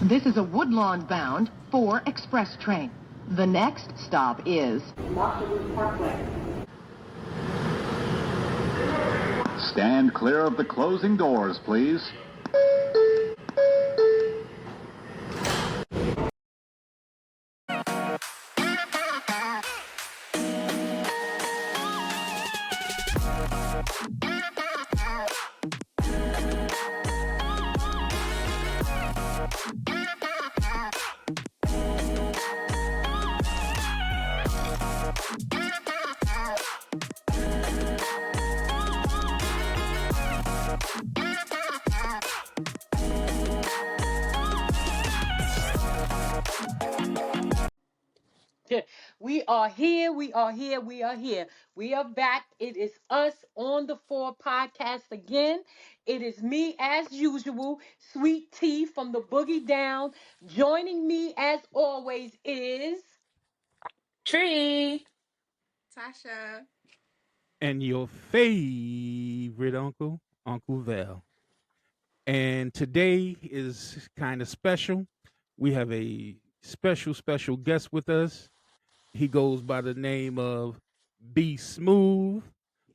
This is a Woodlawn-bound 4 express train. The next stop is Parkway. Stand clear of the closing doors, please. We are here. We are here. We are here. We are back. It is us on the 4 podcast again. It is me, as usual, Sweet Tea from the Boogie Down. Joining me, as always, is. Tree. Tasha. And your favorite uncle, Uncle Val. And today is kind of special. We have a special guest with us. He goes by the name of B Smooth.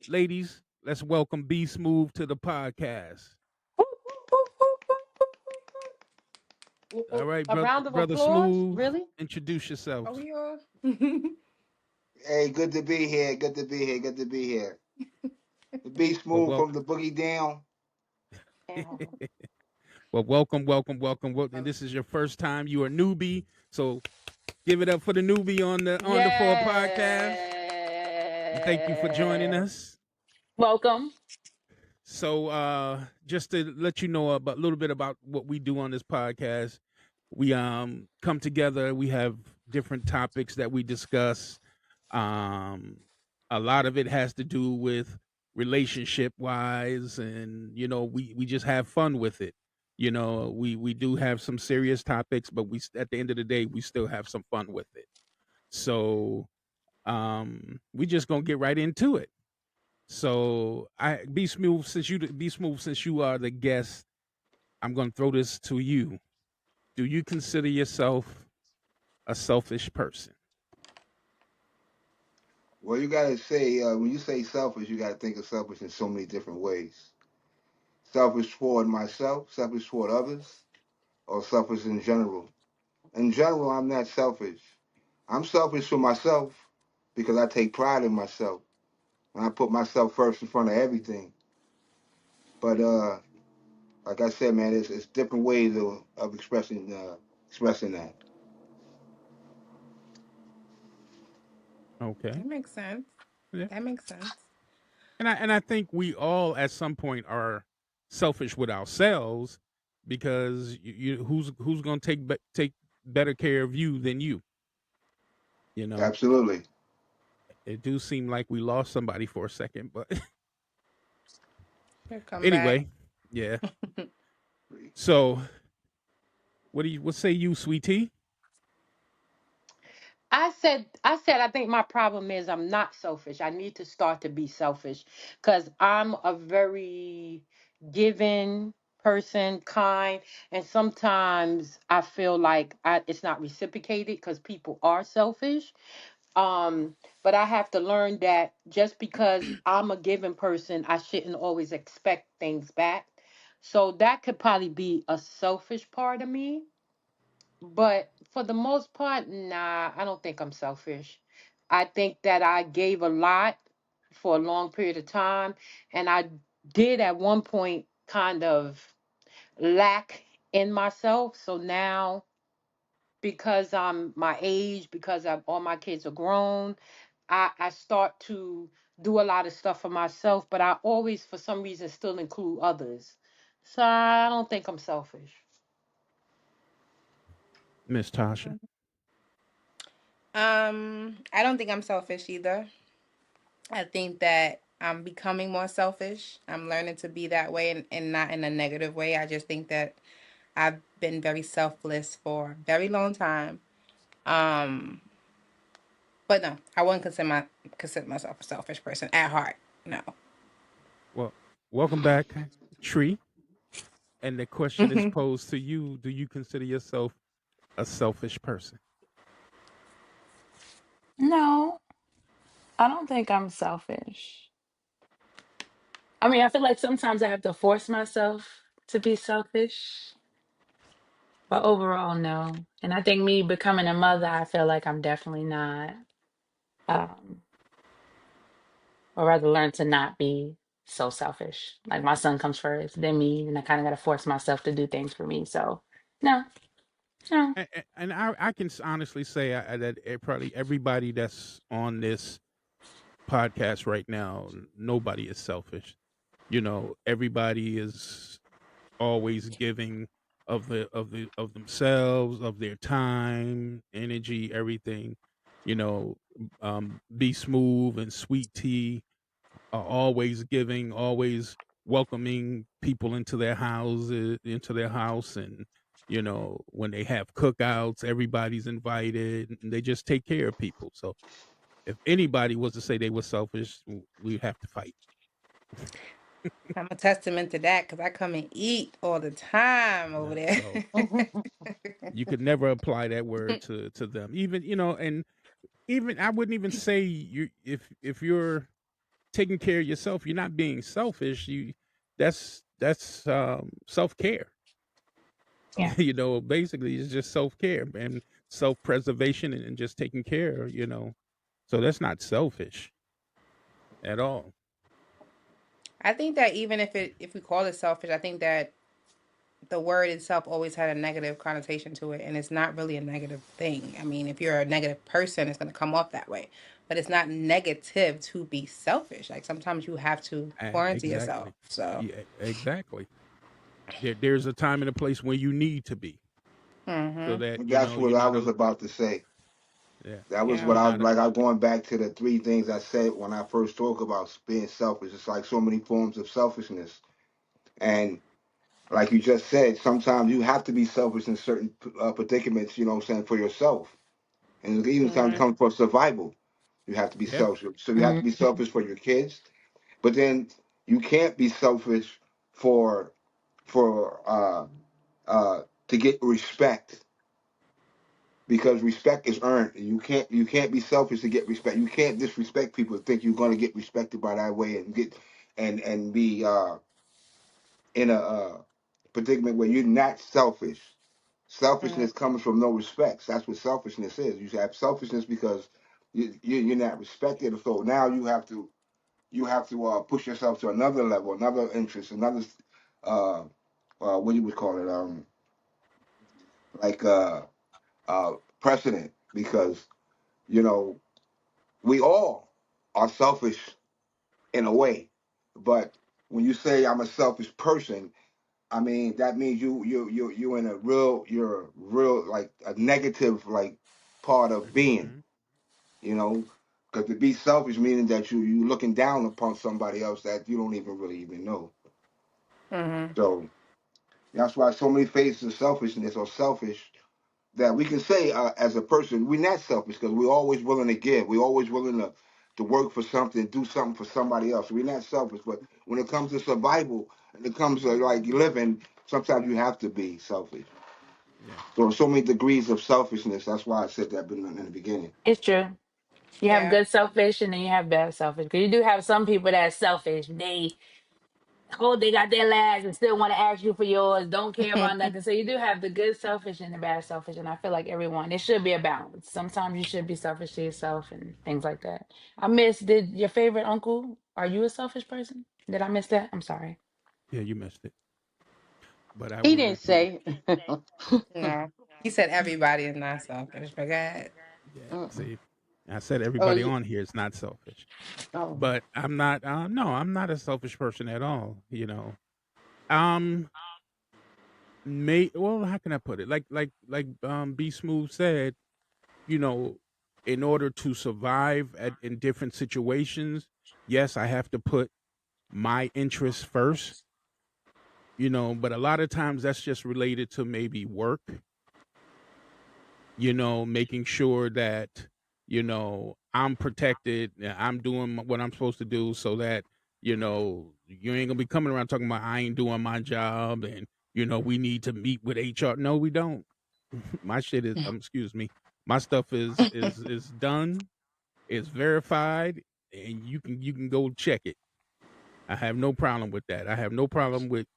Ladies, let's welcome B Smooth to the podcast. All right, A round of brother applause? Smooth, Really? introduce yourself. Are we all? Hey, good to be here. Good to be here. Good to be here. Be Well, smooth from the boogie down. well, welcome. And this is your first time. You are a newbie, so give it up for the newbie on the Four podcast. And thank you for joining us. Welcome. So, just to let you know about a little bit about what we do on this podcast, we come together. We have different topics that we discuss. A lot of it has to do with relationship wise, and we just have fun with it. We do have some serious topics, but we at the end of the day we still have some fun with it. So we just gonna get right into it. So be smooth since you are the guest. I'm gonna throw this to you. Do you consider yourself a selfish person? Well, you gotta say when you say selfish, you gotta think of selfish in so many different ways. Selfish toward myself, selfish toward others, or selfish in general. In general, I'm not selfish. I'm selfish for myself because I take pride in myself and I put myself first in front of everything. But like I said, man, it's different ways of expressing that. Okay. That makes sense. Yeah. That makes sense. And I think we all at some point are selfish with ourselves because who's going to take better care of you than you? You know. Absolutely. It do seem like we lost somebody for a second, but He'll come back. anyway, yeah. So, what say you, sweetie? I think my problem is I'm not selfish. I need to start to be selfish because I'm a very giving person, kind, and sometimes I feel like it's not reciprocated because people are selfish. But I have to learn that just because I'm a giving person, I shouldn't always expect things back. So that could probably be a selfish part of me. But for the most part, nah, I don't think I'm selfish. I think that I gave a lot for a long period of time. And I did at one point kind of lack in myself. So now, because I'm my age, because all my kids are grown, I start to do a lot of stuff for myself, but I always, for some reason, still include others. So I don't think I'm selfish. Miss Tasha? I don't think I'm selfish either. I think that I'm becoming more selfish. I'm learning to be that way and not in a negative way. I just think that I've been very selfless for a very long time. Um, but no, I wouldn't consider myself a selfish person at heart. No. Well, welcome back, Tree. And the question is posed to you: do you consider yourself a selfish person? No, I don't think I'm selfish. I mean, I feel like sometimes I have to force myself to be selfish, but overall, no. And I think me becoming a mother, I feel like I'm definitely not, um, or rather learn to not be so selfish. Like my son comes first, then me, and I kind of got to force myself to do things for me. So, no, no. And I can honestly say that probably everybody that's on this podcast right now, nobody is selfish. Everybody is always giving of themselves, of their time, energy, everything. You know, Be Smooth and Sweet Tea are always giving, always welcoming people into their house, and when they have cookouts, everybody's invited, and they just take care of people. So if anybody was to say they were selfish, we have to fight. I'm a testament to that because I come and eat all the time over Yeah, there. so you could never apply that word to them, even and even I wouldn't even say you if you're taking care of yourself, you're not being selfish. That's self-care. Yeah. Basically it's just self-care and self-preservation, and just taking care, so that's not selfish at all. I think that even if we call it selfish, I think that the word itself always had a negative connotation to it, and it's not really a negative thing. I mean, if you're a negative person, it's going to come off that way, but it's not negative to be selfish. Like sometimes you have to pour into yourself. Exactly. So, Yeah, exactly. There's a time and a place when you need to be, so hmm, that That's what you're I not was a about to say. yeah, That was yeah, what you're I was not a like. I'm going back to the three things I said when I first talk about being selfish. It's like so many forms of selfishness, and like you just said, sometimes you have to be selfish in certain predicaments. You know what I'm saying, for yourself, and even sometimes hmm, comes for survival. You have to be yeah. selfish. So you have to Mm. be selfish for your kids, but then you can't be selfish for for to get respect, because respect is earned. You can't be selfish to get respect. You can't disrespect people to think you're going to get respected by that way and get and be in a predicament where you're not selfish. hmm, Selfishness comes from no respect. That's what selfishness is. You have selfishness because you're not respected. So now you have to push yourself to another level, another interest, another uh, what you would call it, like uh, precedent, because you know we all are selfish in a way, but when you say I'm a selfish person, I mean that means you're in a real you're real like a negative like part of being, Hmm. you know, because to be selfish meaning that you looking down upon somebody else that you don't even really even know. hmm. So that's why so many faces of selfishness or selfish that we can say as a person we're not selfish because we're always willing to give. We're always willing to work for something, do something for somebody else. We're not selfish, but when it comes to survival and it comes to like living, sometimes you have to be selfish. Yeah. So many degrees of selfishness. That's why I said that in the beginning. It's true. You have Yeah. good selfish and then you have bad selfish. Because you do have some people that's selfish. They got their lags and still want to ask you for yours, don't care about nothing. So you do have the good selfish and the bad selfish. And I feel like everyone, it should be a balance. Sometimes you should be selfish to yourself and things like that. Did your favorite uncle, are you a selfish person? Did I miss that? I'm sorry. Yeah, you missed it, but I He will didn't repeat it. say. No, he said everybody is not selfish. But go ahead. Yeah, Mm-mm. see, I said Oh, everybody you, on here is not selfish, oh. but I'm not. No, I'm not a selfish person at all. Um, how can I put it? Like B Smooth said, you know, in order to survive in different situations, yes, I have to put my interests first. But a lot of times that's just related to maybe work, making sure that, I'm protected, I'm doing what I'm supposed to do, so that, you ain't gonna be coming around talking about I ain't doing my job, and we need to meet with HR. No, we don't. My shit is excuse me. My stuff is done. It's verified, and you can go check it. I have no problem with that. I have no problem with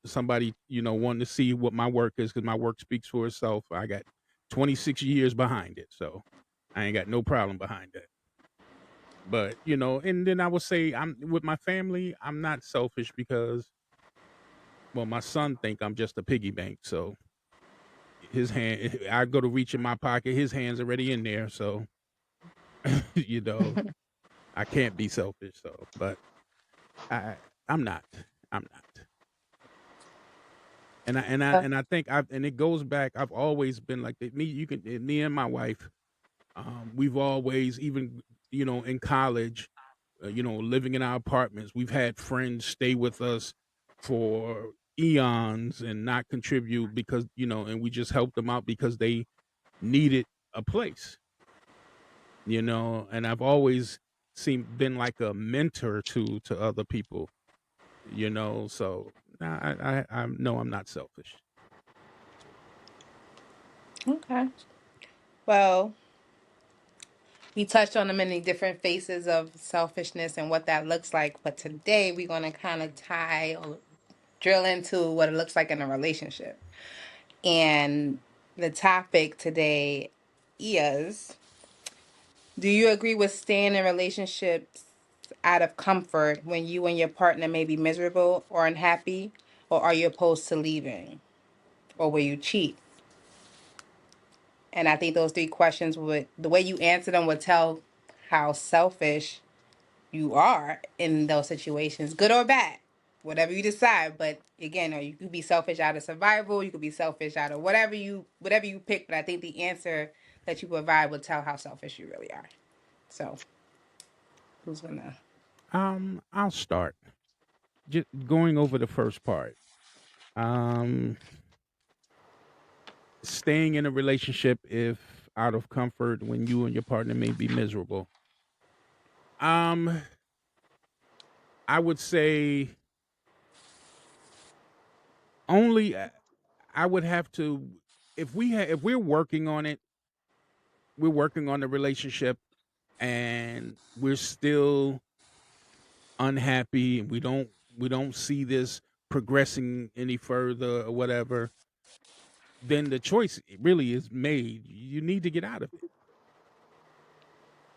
somebody wanting to see what my work is because my work speaks for itself. I got 26 years behind it, so I ain't got no problem behind that. But and then I would say I'm with my family. I'm not selfish because well, my son think I'm just a piggy bank. So his hand, I go to reach in my pocket, his hand's already in there. So you know, I can't be selfish. So, but I, I'm not. I'm not. And I think and it goes back. I've always been like that. Me and my wife. We've always even in college, living in our apartments. We've had friends stay with us for eons and not contribute because and we just helped them out because they needed a place. And I've always seemed been like a mentor to other people. So nah, I'm no, I'm not selfish. Okay. Well, we touched on the many different faces of selfishness and what that looks like, but today we're going to kind of tie or drill into what it looks like in a relationship. And the topic today is, do you agree with staying in relationships out of comfort when you and your partner may be miserable or unhappy, or are you opposed to leaving, or will you cheat? And I think those three questions would, the way you answer them would tell how selfish you are in those situations, good or bad, whatever you decide. But again, or you could be selfish out of survival, you could be selfish out of whatever you pick. But I think the answer that you provide will tell how selfish you really are. So who's gonna? I'll start. Just going over the first part. Um, Staying in a relationship if out of comfort when you and your partner may be miserable. Um, I would say only I would have to if we're working on it, we're working on the relationship and we're still unhappy and we don't see this progressing any further or whatever, then the choice really is made. You need to get out of it.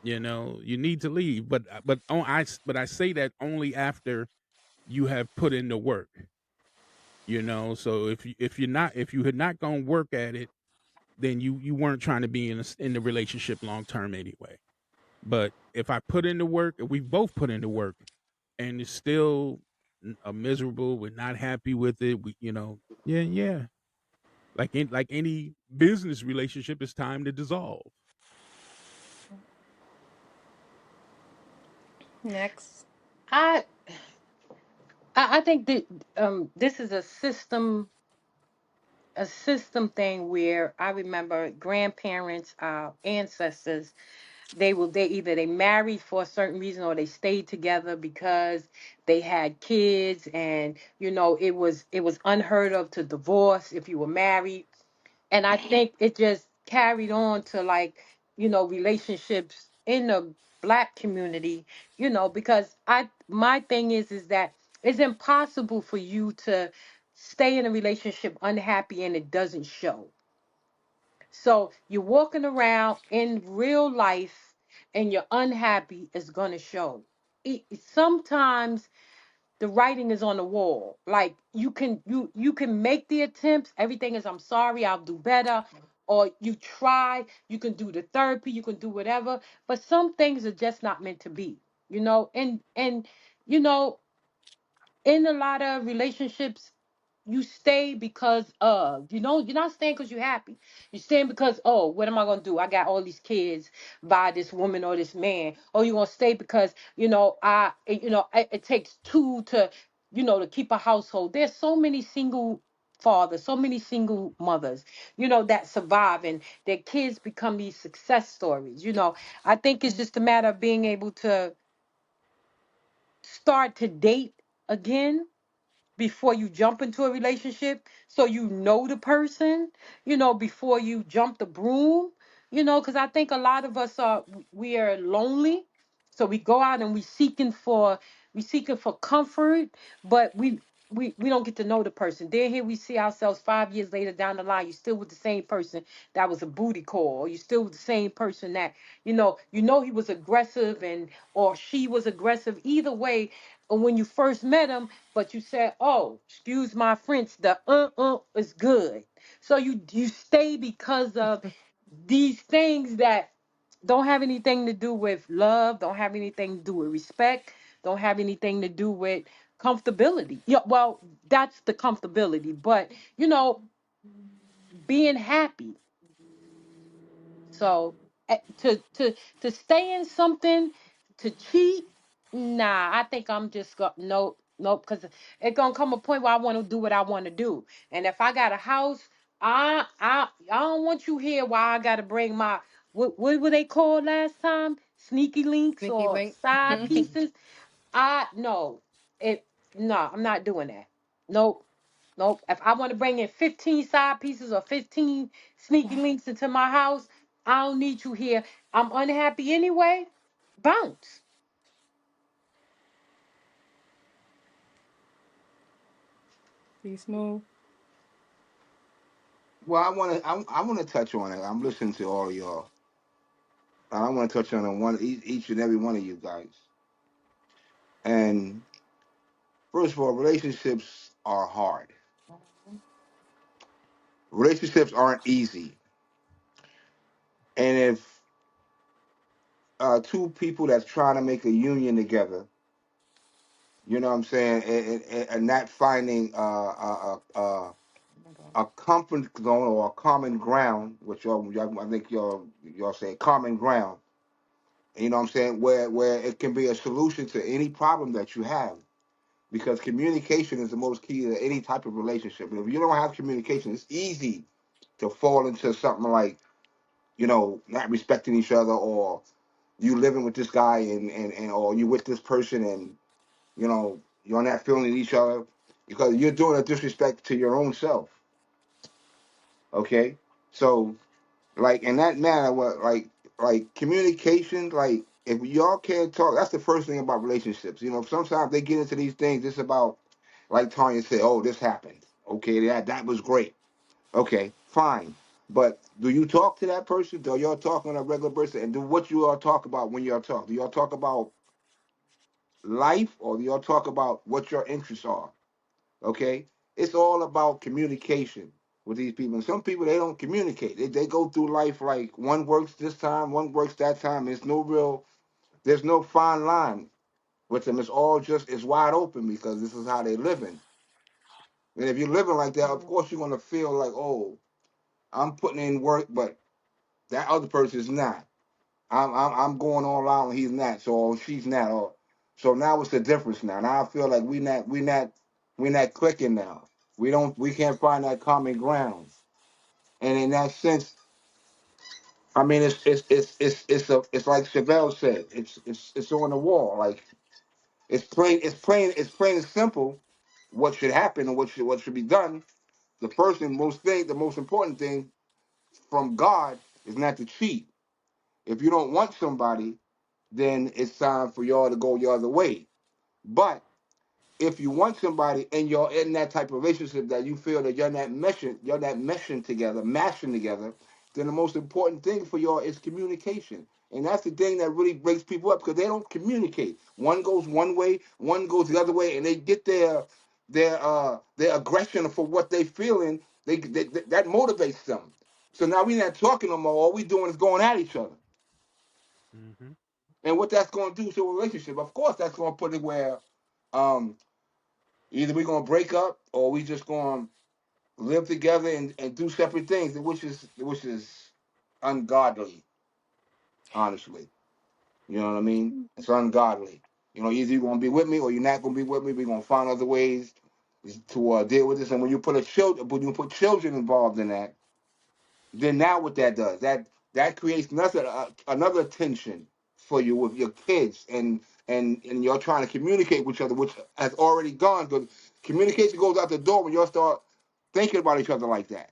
You need to leave. But I say that only after you have put in the work. So if you had not gone work at it, then you weren't trying to be in the relationship long term anyway. But if I put in the work, if we both put in the work, and it's still miserable, we're not happy with it. Yeah, yeah. Like any business relationship, it's time to dissolve. Next. I I think that this is a system thing where I remember grandparents, ancestors, they either they married for a certain reason or they stayed together because they had kids, and it was unheard of to divorce if you were married. And I think it just carried on to, like, relationships in the black community, because my thing is that it's impossible for you to stay in a relationship unhappy and it doesn't show. So you're walking around in real life and you're unhappy, it's going to show. Sometimes the writing is on the wall. Like, you can make the attempts. Everything is, I'm sorry, I'll do better. Or you try, you can do the therapy, you can do whatever. But some things are just not meant to be, and you know, in a lot of relationships, you stay because of, you're not staying because you're happy. You're staying because, oh, what am I going to do? I got all these kids by this woman or this man. Or you're going to stay because, it takes two to keep a household. There's so many single fathers, so many single mothers, that survive, and their kids become these success stories. I think it's just a matter of being able to start to date again, before you jump into a relationship, so you know the person, before you jump the broom, because I think a lot of us we are lonely, so we go out and we seeking for comfort, but we don't get to know the person. Then here we see ourselves 5 years later down the line. You still with the same person that was a booty call, or you still with the same person that he was aggressive and or she was aggressive. Either way, when you first met him, but you said, "Oh, excuse my French, the is good." So you stay because of these things that don't have anything to do with love, don't have anything to do with respect, don't have anything to do with comfortability. Yeah, well, that's the comfortability, but being happy. So to stay in something, to cheat, nah. I think I'm just nope, nope, because it's gonna come a point where I want to do what I want to do, and if I got a house, I don't want you here while I gotta bring my what were they called last time? Sneaky links Sneaky or link. side pieces? I no, it no, I'm not doing that. Nope. Nope. If I want to bring in 15 side pieces or 15 sneaky links into my house, I don't need you here. I'm unhappy anyway. Bounce. Be smooth. Well, I want to touch on it. I'm listening to all of y'all. I want to touch on each and every one of you guys. And first of all, relationships are hard. Relationships aren't easy. And if two people that's trying to make a union together, you know what I'm saying, and not finding a comfort zone or a common ground, which I think y'all say common ground. You know what I'm saying, where it can be a solution to any problem that you have, because communication is the most key to any type of relationship. And if you don't have communication, it's easy to fall into something like not respecting each other, or you living with this guy and or you with this person and you're not feeling each other because you're doing a disrespect to your own self. Okay, so like in that manner, what like communication, like if y'all can't talk, that's the first thing about relationships. Sometimes they get into these things. It's about, like Tanya said, oh, this happened. Okay, that was great. Okay, fine. But do you talk to that person? Do y'all talk on a regular basis? And do what you all talk about when y'all talk? Do y'all talk about life, or do y'all talk about what your interests are? Okay, it's all about communication with these people. And some people, they don't communicate. They go through life like one works this time, one works that time. There's no fine line with them. It's wide open because this is how they living. And if you're living like that, of course you're gonna feel like, oh, I'm putting in work, but that other person is not. I'm going all out and he's not, so or she's not. Or so now it's the difference now. Now I feel like we not clicking now. We can't find that common ground. And in that sense, I mean it's like Chevelle said, it's on the wall. Like it's plain and simple what should happen and what should be done. The most important thing from God is not to cheat. If you don't want somebody, then it's time for y'all to go your other way. But if you want somebody and you're in that type of relationship that you feel that you're not meshing together, mashing together, then the most important thing for y'all is communication. And that's the thing that really breaks people up because they don't communicate. One goes one way, one goes the other way, and they get their aggression for what they feeling. That motivates them. So now we're not talking no more. All we doing is going at each other. Hmm. And what that's going to do to a relationship, of course, that's going to put it where um, either we're going to break up or we just going to live together and do separate things, which is ungodly, honestly. You know what I mean? It's ungodly. Either you're going to be with me or you're not going to be with me. We're going to find other ways to deal with this. And when you put children involved in that, then now what that does, that creates another tension for you with your kids, and you're trying to communicate with each other, which has already gone good. Communication goes out the door when you start thinking about each other like that.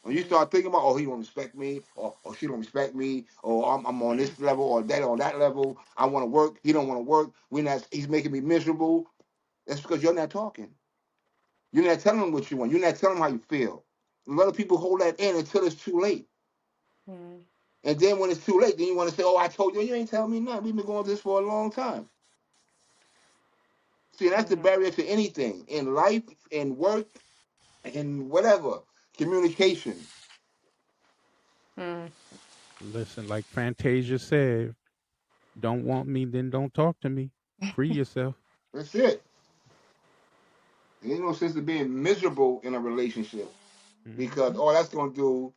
When you Mm-hmm. start thinking about, oh, he don't respect me, or she don't respect me, or I'm on this level, or that on that level. I want to work. He don't want to work. We not. He's making me miserable. That's because you're not talking. You're not telling them what you want. You're not telling them how you feel. A lot of people hold that in until it's too late. Mm-hmm. And then when it's too late, then you want to say, oh, I told you. You ain't telling me nothing. We've been going this for a long time. See, that's the barrier to anything in life, in work, in whatever. Communication. Mm-hmm. Listen, like Fantasia said, don't want me, then don't talk to me. Free yourself. That's it. There ain't no sense of being miserable in a relationship because Hmm. all that's gonna do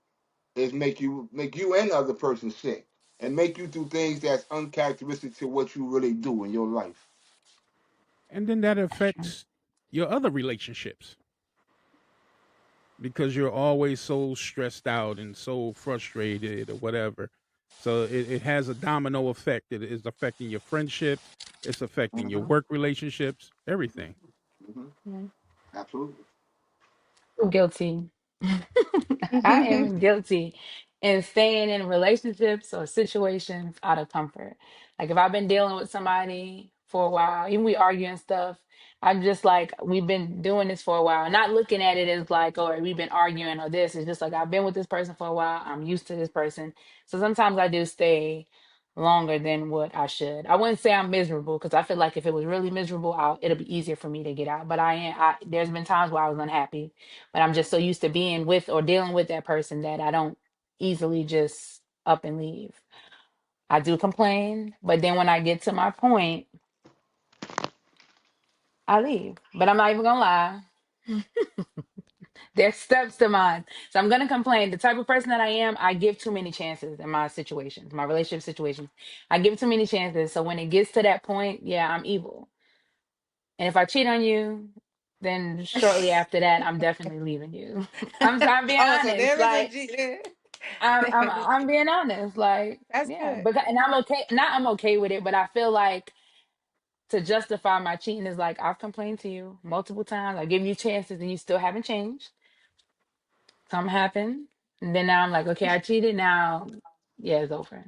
is make you and the other person sick and make you do things that's uncharacteristic to what you really do in your life. And then that affects your other relationships because you're always so stressed out and so frustrated or whatever. So it has a domino effect. It is affecting your friendships, it's affecting your Mm-hmm. work relationships, everything. Mm-hmm. Mhm. Absolutely. Guilty. I am guilty in staying in relationships or situations out of comfort. Like if I've been dealing with somebody for a while, even we argue and stuff, I'm just like, we've been doing this for a while. Not looking at it as like, oh, we've been arguing or this. It's just like I've been with this person for a while. I'm used to this person. So sometimes I do stay longer than what I should. I wouldn't say I'm miserable because I feel like if it was really miserable, it'll be easier for me to get out. But there's been times where I was unhappy, but I'm just so used to being with or dealing with that person that I don't easily just up and leave. I do complain, but then when I get to my point, I leave. But I'm not even gonna lie. There's steps to mine. So I'm gonna complain. The type of person that I am, I give too many chances in my situations, my relationship situations. I give too many chances. So when it gets to that point, yeah, I'm evil. And if I cheat on you, then shortly after that, I'm definitely leaving you. I'm being Oh, so honest. there is a Like G. I'm being honest. Like, That's yeah, good. but and I'm okay. Not I'm okay with it, but I feel like to justify my cheating is like I've complained to you multiple times. I give you chances and you still haven't changed. Something happened. And then now I'm like, okay, I cheated. Now, yeah, it's over.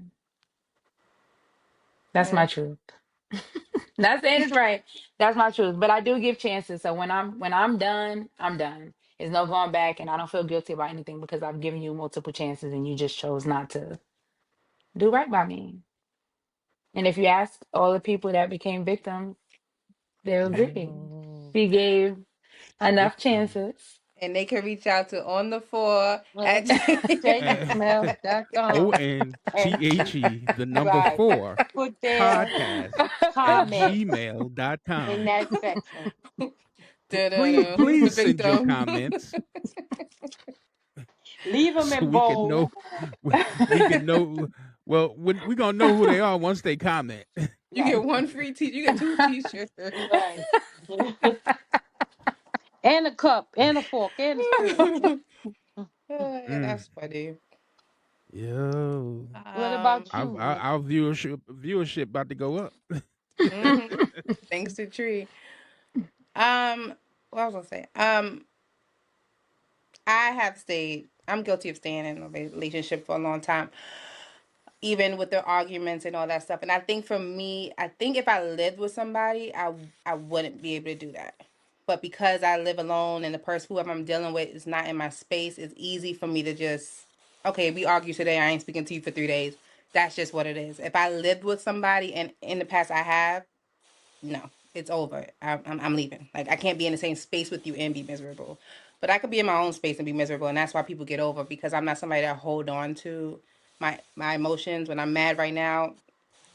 That's my Yeah. truth. Not saying it's right. That's my truth. But I do give chances. So when I'm done, I'm done. There's no going back, and I don't feel guilty about anything because I've given you multiple chances and you just chose not to do right by me. And if you ask all the people that became victims, they'll agree. Oh, She gave enough victim. chances. And they can reach out to on the floor Well, at O jmail.com. N T And H E the number right, four put their podcast at comment in gmail.com. that section. Please, Who's the please send your victim? comments Leave them so in we can bold. know. We can know. Well, we're gonna know who they are once they comment. You get Right, one free t. You get two t-shirts. right. And a cup, and a fork, and a spoon. Yeah, Mm. that's funny. Yo, What about Um, you? our viewership about to go up. mhm. Thanks to Tree. What was I gonna say? I have stayed. I'm guilty of staying in a relationship for a long time, even with the arguments and all that stuff. And I think for me, I think if I lived with somebody, I wouldn't be able to do that. But because I live alone and the person whoever I'm dealing with is not in my space, it's easy for me to just okay, we argue today, I ain't speaking to you for 3 days. That's just what it is. If I lived with somebody and in the past I have, no, it's over. I'm leaving. Like I can't be in the same space with you and be miserable. But I could be in my own space and be miserable, and that's why people get over because I'm not somebody that hold on to my emotions. When I'm mad right now,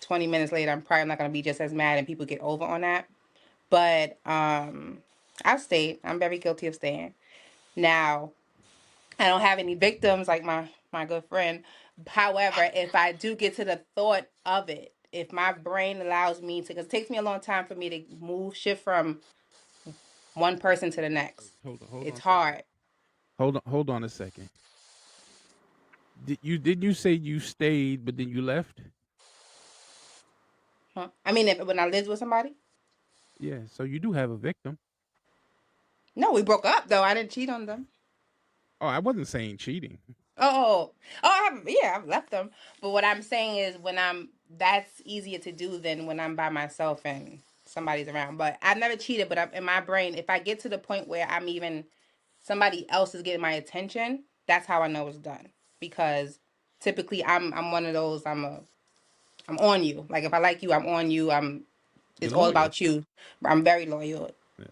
20 minutes later, I'm probably not gonna be just as mad, and people get over on that. But I've stayed. I'm very guilty of staying. Now I don't have any victims like my good friend. However, if I do get to the thought of it, if my brain allows me to, because it takes me a long time for me to shift from one person to the next. Hold on It's a second. hard. Hold on a second. Did you say you stayed but then you left? Huh? I mean, when I lived with somebody, Yeah, so you do have a victim. No, we broke up though. I didn't cheat on them. Oh, I wasn't saying cheating. I have, yeah, I've left them. But what I'm saying is when I'm that's easier to do than when I'm by myself and somebody's around. But I've never cheated, but in my brain, if I get to the point where I'm even somebody else is getting my attention, that's how I know it's done. Because typically I'm one of those I'm on you. Like if I like you, I'm on you. You're It's all loyal. about you. I'm very loyal Yeah.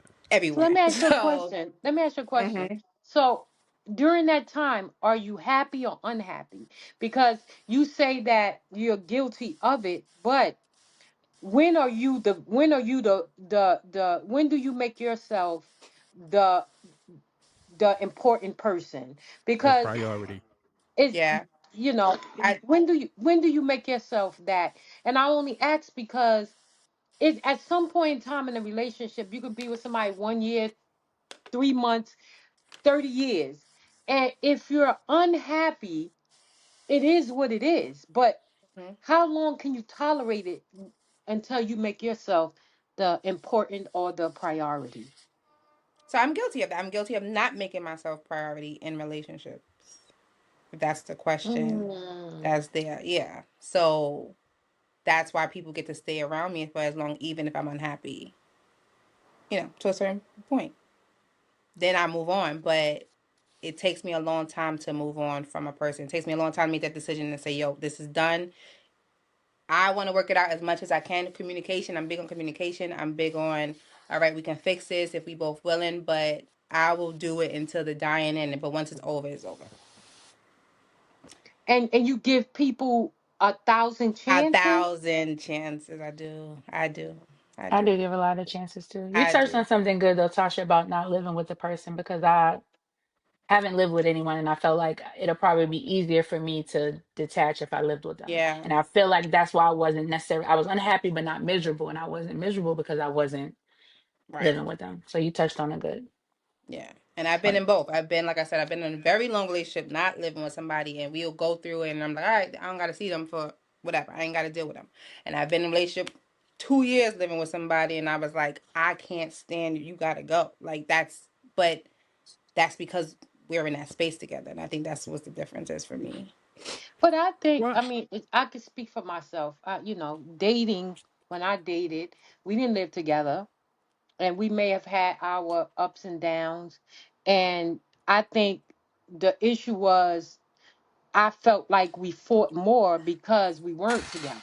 So let everywhere. me ask you a So, question. Let me ask you a question. mhm, So during that time, are you happy or unhappy? Because you say that you're guilty of it, but when do you make yourself the important person? The Because priority. it's yeah. you know I when do you make yourself that? And I only ask because it at some point in time in a relationship you could be with somebody 1 year, 3 months, 30 years, and if you're unhappy, it is what it is. But mhm. how long can you tolerate it until you make yourself the important or the priority? So I'm guilty of that. I'm guilty of not making myself priority in relationships. If that's the question Mm. that's there. Yeah. So that's why people get to stay around me for as long, even if I'm unhappy, to a certain point. Then I move on. But it takes me a long time to move on from a person. It takes me a long time to make that decision and say, yo, this is done. I want to work it out as much as I can. Communication. I'm big on communication. I'm big on, all right, we can fix this if we both willing, but I will do it until the dying end. But once it's over, it's over. And you give people 1,000 chances. 1,000 chances. I do. I do. I I do. do give a lot of chances too. You I touched do. on something good though, Tasha, about not living with the person because I haven't lived with anyone and I felt like it'll probably be easier for me to detach if I lived with them. Yeah. And I feel like that's why I wasn't necessarily I was unhappy but not miserable. And I wasn't miserable because I wasn't Right. living with them. So you touched on a good Yeah. And I've been point. in both. I've been, like I said, I've been in a very long relationship, not living with somebody, and we'll go through it, and I'm like, all right, I don't got to see them for whatever. I ain't got to deal with them. And I've been in a relationship 2 years living with somebody, and I was like, I can't stand you. You got to go. Like, but that's because we're in that space together. And I think that's what the difference is for me. But I think, Well, I mean, I can speak for myself. Dating, when I dated, we didn't live together, and we may have had our ups and downs. And I think the issue was I felt like we fought more because we weren't together.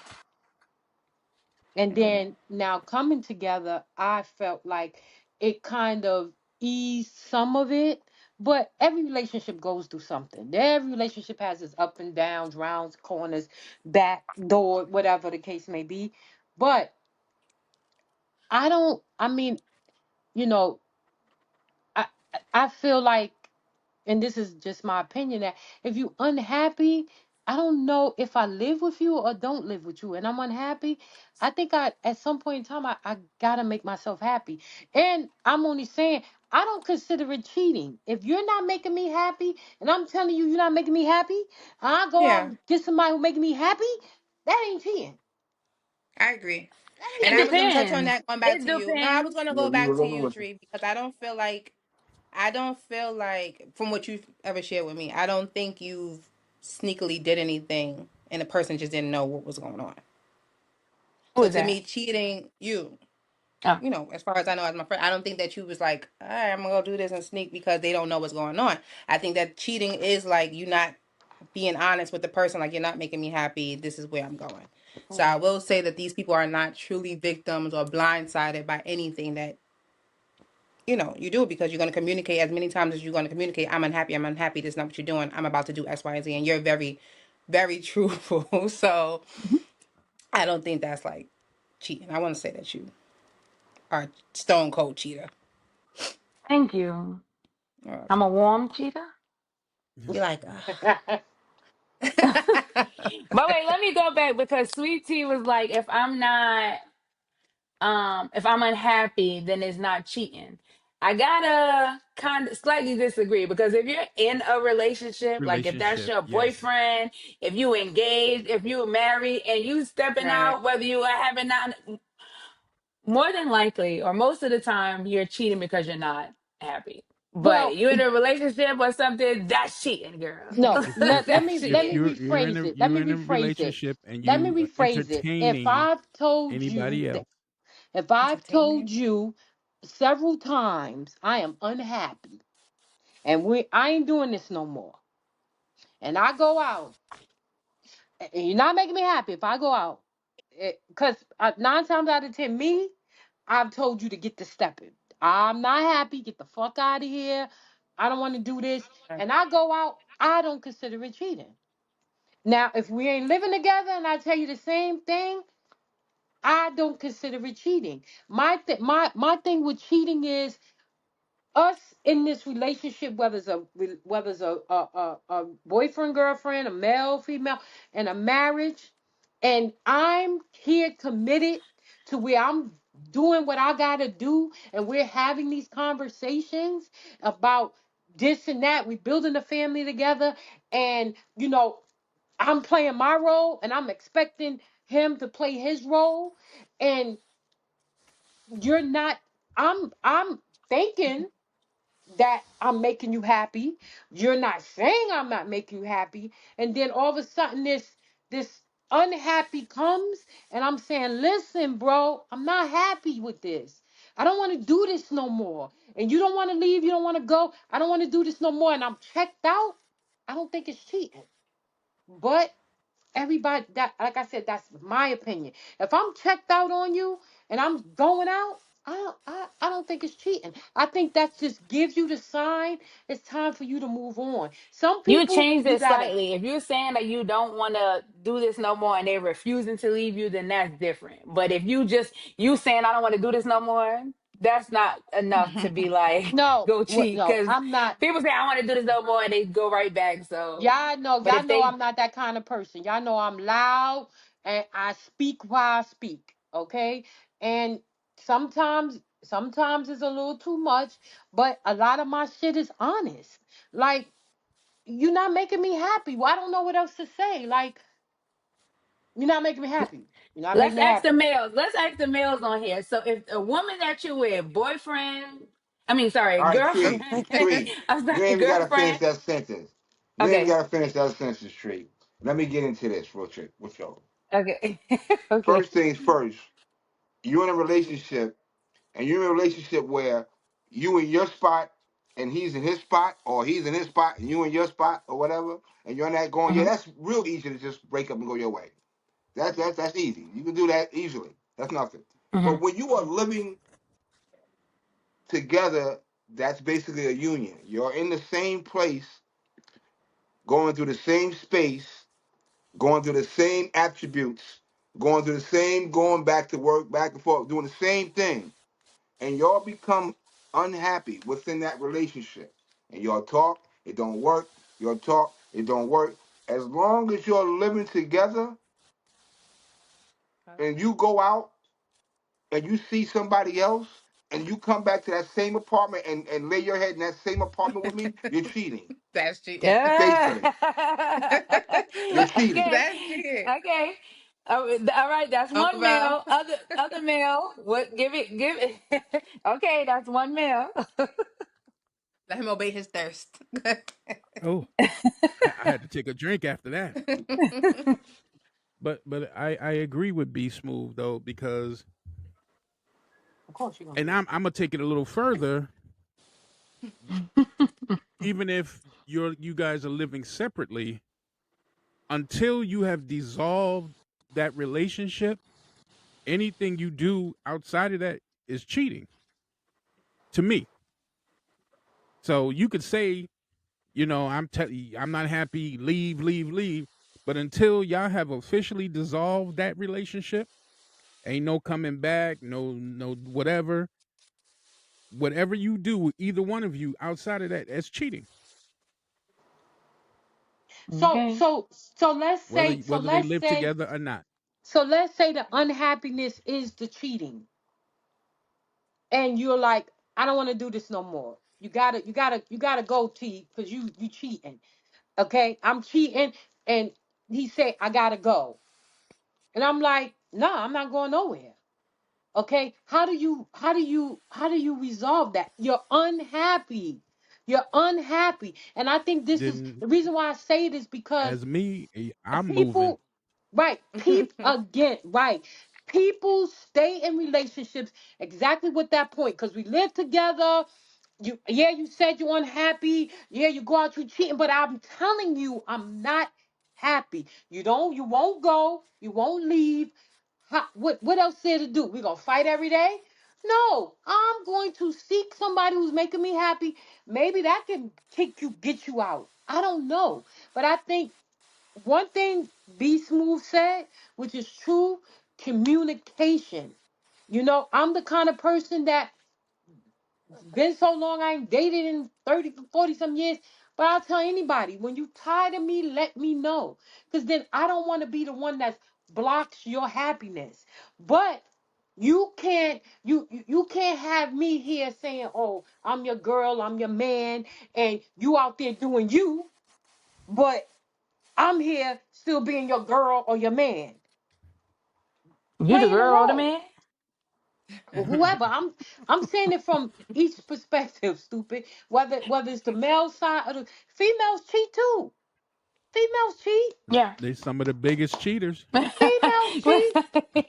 And Mm. then now coming together, I felt like it kind of eased some of it. But every relationship goes through something. Every relationship has its up and downs, rounds, corners, back door, whatever the case may be. But I don't, I mean, you know, I I feel like, and this is just my opinion, that if you unhappy, I don't know if I live with you or don't live with you, and I'm unhappy. I think I at some point in time I gotta make myself happy. And I'm only saying I don't consider it cheating. If you're not making me happy and I'm telling you you're not making me happy, and I go out Yeah, and get somebody who making me happy, that ain't cheating. I agree. That And ain't It I was going to touch cheating. on depends. that going back It to you. No, I was depends. going to Yeah, go we back were to living you, with them. Tree, because I don't feel like from what you've ever shared with me, I don't think you've sneakily did anything and the person just didn't know what was going on. Who So is to that? me, cheating, Oh, as far as I know as my friend, I don't think that you was like, all right, I'm gonna go do this and sneak because they don't know what's going on. I think that cheating is like you not being honest with the person, like you're not making me happy. This is where I'm going. So I Mhm. will say that these people are not truly victims or blindsided by anything that you do because you're going to communicate as many times as you're going to communicate. I'm unhappy. I'm unhappy. This is not what you're doing. I'm about to do X, Y, and Z. And you're very, very truthful. So I don't think that's like cheating. I want to say that you are a stone cold cheater. thank you. I'm Okay. a warm cheetah. You're like, But wait, let me go back because Sweet Tea was like, if I'm unhappy, then it's not cheating. I gotta kind of slightly disagree because if you're in a relationship, like if that's relationship, your yes. boyfriend, if you engaged, if you married, and you stepping right. out, whether you are having not, more than likely, or most of the time, you're cheating because you're not. happy. But Well, you in a relationship or something, that's cheating, girl. no, if if let That's me if let me cheating. rephrase it. Let you're me in a rephrase it. relationship and Let me you are rephrase it. entertaining anybody else. If I've told Entertaining. you several times I am unhappy and I ain't doing this no more, and I go out, and you're not making me happy if I go out, because 9 times out of 10, I've told you to get to stepping. I'm not happy. Get the fuck out of here. I don't want to do this. And I go out. I don't consider it cheating. Now, if we ain't living together and I tell you the same thing, I don't consider it cheating. My thing with cheating is us in this relationship, whether it's a boyfriend, girlfriend, a male, female, and a marriage, and I'm here committed to where I'm doing what I gotta do, and we're having these conversations about this and that. We're building a family together, and I'm playing my role, and I'm expecting him to play his role, and you're not. I'm thinking that I'm making you happy. You're not saying I'm not making you happy. And then all of a sudden this unhappy comes and I'm saying, listen, bro, I'm not happy with this. I don't want to do this no more. And you don't want to leave, you don't want to go. I don't want to do this no more. And I'm checked out. I don't think it's cheating. But everybody, that, like I said, that's my opinion. If I'm checked out on you and I'm going out, I don't think it's cheating. I think that just gives you the sign it's time for you to move on. Some You people changed you it gotta slightly. If you're saying that you don't want to do this no more and they're refusing to leave you, then that's different. But if you saying I don't want to do this no more, that's not enough to be like no, go cheat. no, Because I'm not. people say I want to do this no more and they go right back. So, but Y'all if know they, I'm not that kind of person. Y'all know I'm loud and I speak while I speak. Okay. And sometimes it's a little too much, but a lot of my shit is honest. Like, you're not making me happy. Well, I don't know what else to say. Like, you're not making me happy. You're not making let's me ask the happy. males. Let's ask the males on here. So if a woman that you with, boyfriend, I mean, sorry, All right, girlfriend. Tree. Tree. I'm You sorry, ain't even gotta finish girlfriend. that sentence. You ain't even Okay. gotta finish that sentence, Tree. Let me get into this real quick with y'all. Okay. Okay. First things first, you're in a relationship and you're in a relationship where you in your spot and he's in his spot, or he's in his spot and you in your spot, or whatever, and you're not going, yeah, Hmm. that's real easy to just break up and go your way. That's easy. You can do that easily. That's nothing. Hmm. But when you are living together, that's basically a union. You're in the same place, going through the same space, going through the same attributes, going through the same, going back to work, back and forth, doing the same thing, and y'all become unhappy within that relationship, and y'all talk, it don't work. Y'all talk, it don't work. As long as you're living together, and you go out and you see somebody else, and you come back to that same apartment and lay your head in that same apartment with me, you're cheating. That's cheating. Yeah. Basically, you're cheating. Okay. That's cheating. Okay. All right. That's Uncle one Val. male. Other male. What? Give it. Give it. Okay. That's one male. Let him obey his thirst. Oh, I had to take a drink after that. But I agree with B Smooth though, because Of course you're gonna and do it. I'm gonna take it a little further. Even if you guys are living separately, until you have dissolved that relationship, anything you do outside of that is cheating to me. So you could say, I'm not happy, leave, leave, leave, but until y'all have officially dissolved that relationship, ain't no coming back, no whatever. Whatever you do, either one of you outside of that, that's cheating. So Okay. so so let's Whether say so whether they let's live say together or not. so let's say the unhappiness is the cheating. And you're like, I don't want to do this no more. You gotta go, T, because you cheating. Okay? I'm cheating. And he said, I gotta go. And I'm like, no, I'm not going nowhere. Okay, how do you resolve that? You're unhappy. You're unhappy. And I think this is Then the reason why I say it is because as me, I'm moving. people, right, people again, right. People stay in relationships exactly with that point because we live together. You said you're unhappy. Yeah, you go out, you cheating, but I'm telling you, I'm not happy. You won't go, you won't leave. What else there to do? We gonna fight every day? No, I'm going to seek somebody who's making me happy. Maybe that can get you out. I don't know, but I think one thing B Smooth said, which is true, communication. I'm the kind of person that been so long I ain't dated in 30, 40 some years. But I'll tell anybody, when you tired of me, let me know. Because then I don't want to be the one that blocks your happiness. But you can't have me here saying, oh, I'm your girl, I'm your man, and you out there doing you, but I'm here still being your girl or your man. You the Playing a girl or the role. man? Or whoever. I'm saying it from each perspective, stupid. Whether it's the male side or the females cheat too. Females cheat. Yeah. They some of the biggest cheaters. Females cheat.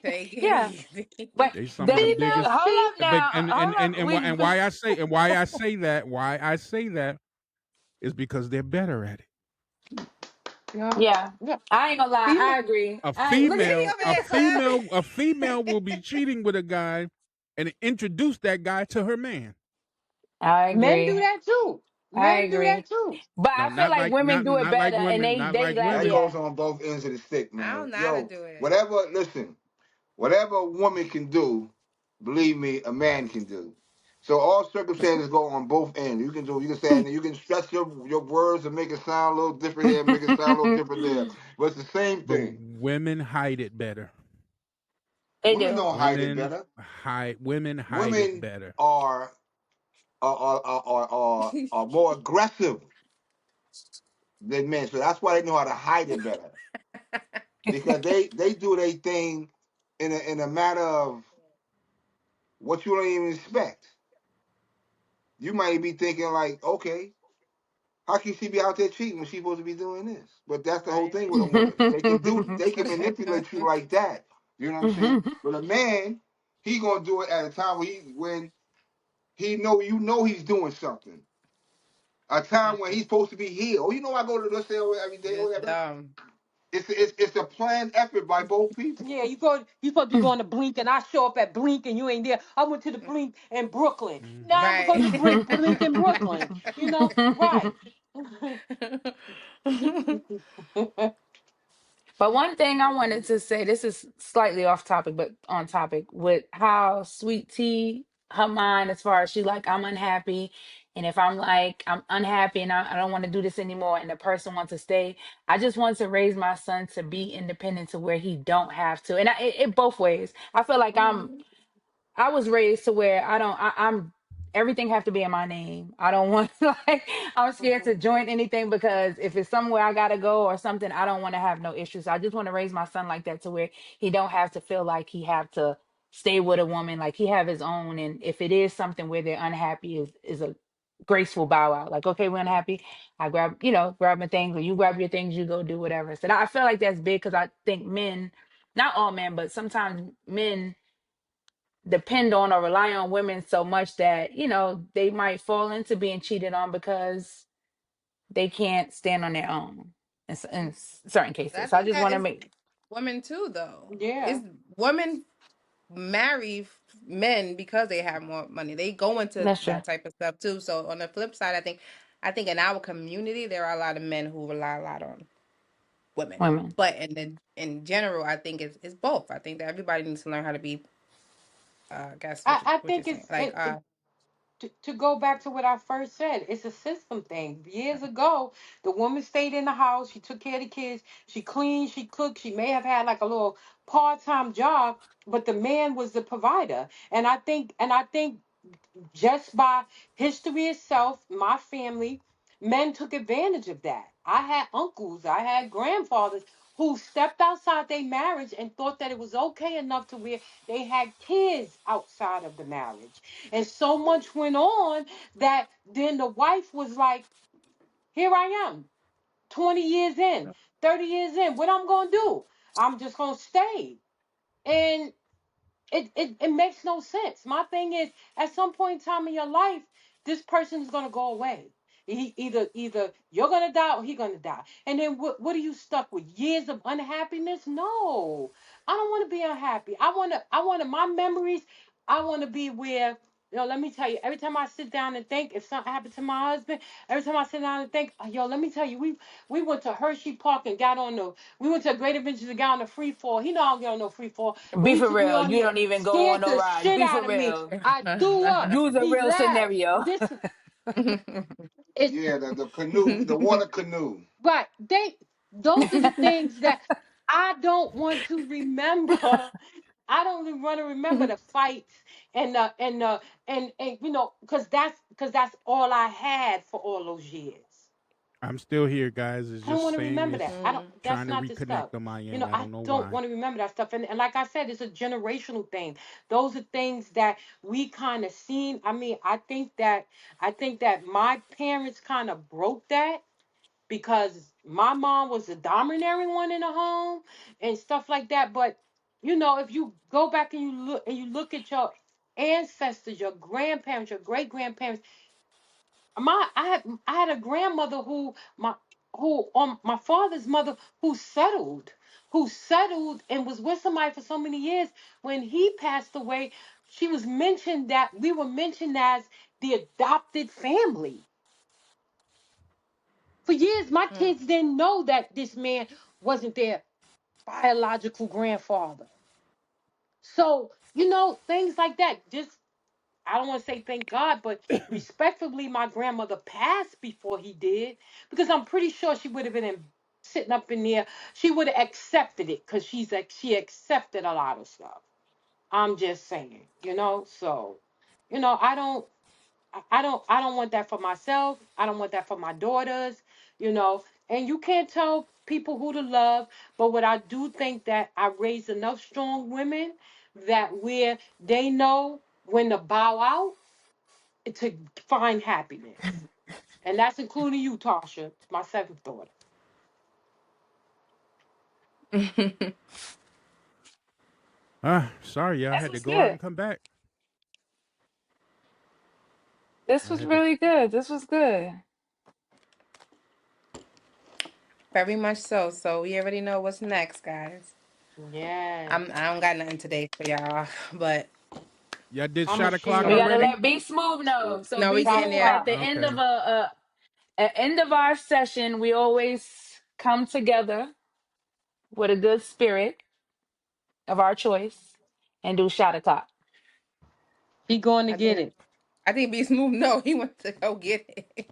Take it Yeah. easy. But They some the of the Females biggest. hold cheat. up now. And Hold up. and why I say why I say that is because they're better at it. Yeah. Yeah. Yeah. I ain't gonna lie. Female. I agree. A I look at female, a Come female, a female will be cheating with a guy and introduce that guy to her man. I Men do agree. that too. I Men do that agree. too. But No, I feel not like like women not do it not like better and women, they not they like like That women. goes yeah. on both ends of the stick, I man. don't know how to Yo, do it. whatever, listen, whatever a woman can do, believe me, a man can do. So all circumstances go on both ends. You can say, and you can stretch your words and make it sound a little different here, make it sound a little different there. But it's the same But thing. women hide it better. They Women do. don't hide it better. Women hide it Women better. are more aggressive than men. So that's why they know how to hide it better. Because they do their thing in a matter of what you don't even expect. You might be thinking like, okay, how can she be out there cheating when she's supposed to be doing this? But that's the whole Right. thing with a woman. They can manipulate you like that. You know what I'm saying? But a man, he gonna do it at a time when he know he's doing something. A time when he's supposed to be here. Oh, I go to the sale every day or Just whatever. dumb. It's a planned effort by both people. Yeah, you supposed to be going to Blink and I show up at Blink and you ain't there. I went to the Blink in Brooklyn. Now I'm Hmm going Right. to Blink in Brooklyn. Right. But one thing I wanted to say, this is slightly off topic, but on topic, with how Sweet Tea, her mind, as far as she like, I'm unhappy. And if I'm like, I'm unhappy and I don't want to do this anymore, and the person wants to stay, I just want to raise my son to be independent to where he don't have to. And it both ways. I feel like Mhm. I was raised to where I'm everything have to be in my name. I don't want like I'm scared to Mhm. join anything because if it's somewhere I gotta go or something, I don't want to have no issues. I just want to raise my son like that to where he don't have to feel like he have to stay with a woman, like he have his own. And if it is something where they're unhappy, is a graceful bow out. Like, okay, we're unhappy. I grab my things, or you grab your things, you go do whatever. So I feel like that's big because I think men, not all men, but sometimes men depend on or rely on women so much that they might fall into being cheated on because they can't stand on their own in certain I cases. So I think just that want to is make women too, though. Yeah. Is women marry men because they have more money. They go into that's true. that type of stuff too. So on the flip side, I think in our community there are a lot of men who rely a lot on women. Women. But in general, I think it's both. I think that everybody needs to learn how to be I guess I what you're think saying. it's Like to go back to what I first said, it's a system thing. Years ago, the woman stayed in the house. She took care of the kids. She cleaned. She cooked. She may have had like a little part-time job, but the man was the provider. And I think just by history itself, my family, men took advantage of that. I had uncles. I had grandfathers who stepped outside their marriage and thought that it was okay enough to where they had kids outside of the marriage. And so much went on that then the wife was like, here I am, 20 years in, 30 years in. What I'm going to do? I'm just going to stay. And it makes no sense. My thing is, at some point in time in your life, this person is gonna go away. Either you're gonna die or he's gonna die. And then what are you stuck with? Years of unhappiness? No. I don't wanna be unhappy. I wanna my memories, I wanna be where, let me tell you, every time I sit down and think, if something happened to my husband, every time I sit down and think, let me tell you, we went to Hershey Park and got on the we went to Great Adventures and got on the free fall. He know I don't get on no free fall. But Be he for took me real. on You there, don't even go on scared no the rides. shit Be for out of me. real. I threw up. Use a He real laughed. scenario. It Yeah, the canoe, the water canoe. right. Those are the things that I don't want to remember. I don't even want to remember the fights and because that's all I had for all those years. I'm still here, guys. It's I don't just want to saying remember that. it's I don't. That's trying to not the stuff. reconnect on my end. I I don't know don't why. want to remember that stuff. And like I said, it's a generational thing. Those are things that we kind of seen. I mean, I think that my parents kind of broke that because my mom was the dominant one in the home and stuff like that. But if you go back and you look at your ancestors, your grandparents, your great grandparents, I had a grandmother my father's mother who settled and was with somebody for so many years. When he passed away, we were mentioned as the adopted family. For years, my kids didn't know that this man wasn't their biological grandfather. So, things like that. Just I don't want to say thank God, but respectfully, my grandmother passed before he did, because I'm pretty sure she would have been sitting up in there. She would have accepted it because she accepted a lot of stuff. I'm just saying, So, I don't. I don't want that for myself. I don't want that for my daughters, And you can't tell people who to love, but what I do think that I raised enough strong women that where they know when to bow out to find happiness. And that's including you, Tasha, my seventh daughter. Sorry, y'all This had to was go out good. and come back. This I was had to. really good. This was good. Very much so. So we already know what's next, guys. Yes. I don't got nothing today for y'all, but Y'all did I'm gonna shot o'clock We share. gotta already? let Be Smooth know. So no, Be we Shot getting Smooth there. at o'clock. the end of Okay. at end of our session, we always come together with a good spirit of our choice and do shot o'clock. He going to I get think it. I think Be Smooth. No, he went to go get it.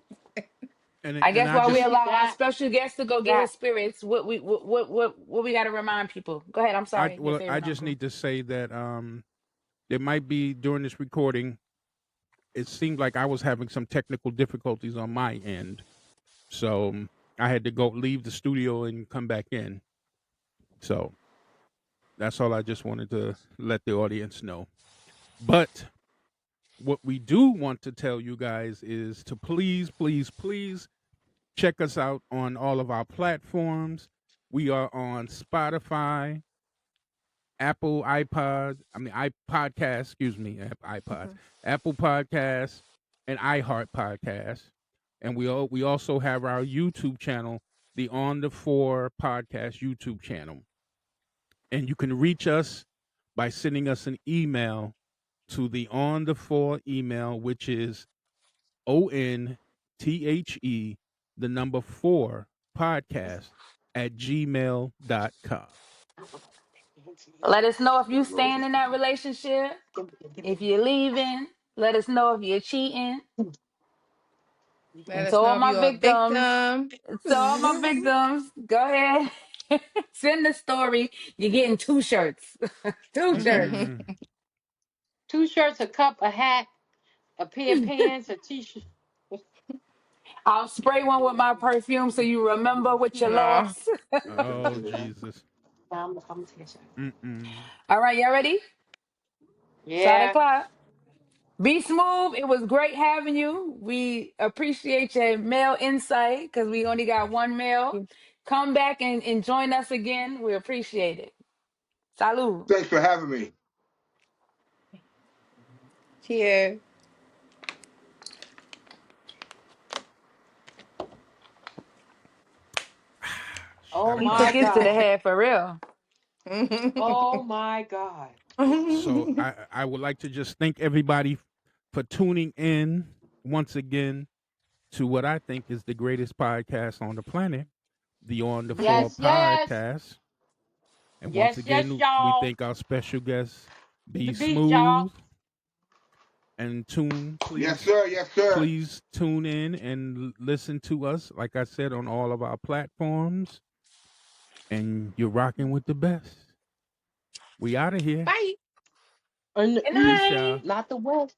I And guess I while we just See allow our that special guest to go get that his spirits, what we gotta remind people. Go ahead. I'm sorry. Your I favorite just uncle. need to say that there might be during this recording. It seemed like I was having some technical difficulties on my end, so I had to go leave the studio and come back in. So that's all I just wanted to let the audience know. But what we do want to tell you guys is to please, please, please check us out on all of our platforms. We are on Spotify, Apple iPod, I mean iPodcast, excuse me, iPods, Apple Podcasts, and iHeart Podcasts. And we also have our YouTube channel, the On the Four Podcast YouTube channel. And you can reach us by sending us an email to the On the Four email, which is ONTHE, the number four podcast at gmail.com. Let us know if you staying in that relationship. If you're leaving, let us know if you're cheating. Let And us so know all if my you're a victims, victim. so all my victims, go ahead. Send the story. You're getting two shirts. Two shirts. Mm-mm-mm. two shirts, a cup, a hat, a pair of pants, a t-shirt. I'll spray one with my perfume so you remember what you No. lost. Oh Jesus. I'm take a shot. Mm-mm. All right, y'all ready? Shot Yeah. o'clock. Be smooth. It was great having you. We appreciate your male insight because we only got one male. Come back and join us again. We appreciate it. Salud. Thanks for having me. Cheers. Oh Shot He my took o'clock. his to the God. head for real. Oh my God. So I would like to just thank everybody for tuning in once again to what I think is the greatest podcast on the planet, the On the Floor Yes, yes. podcast. And once Yes, yes, again, we y'all. thank our special guests. The Be beat, y'all. smooth and tune. Yes, Please, sir. Yes, sir. please tune in and listen to us. Like I said, on all of our platforms. And you're rocking with the best. We out of here. Bye. In the Good Peace, east, night. y'all. not the west.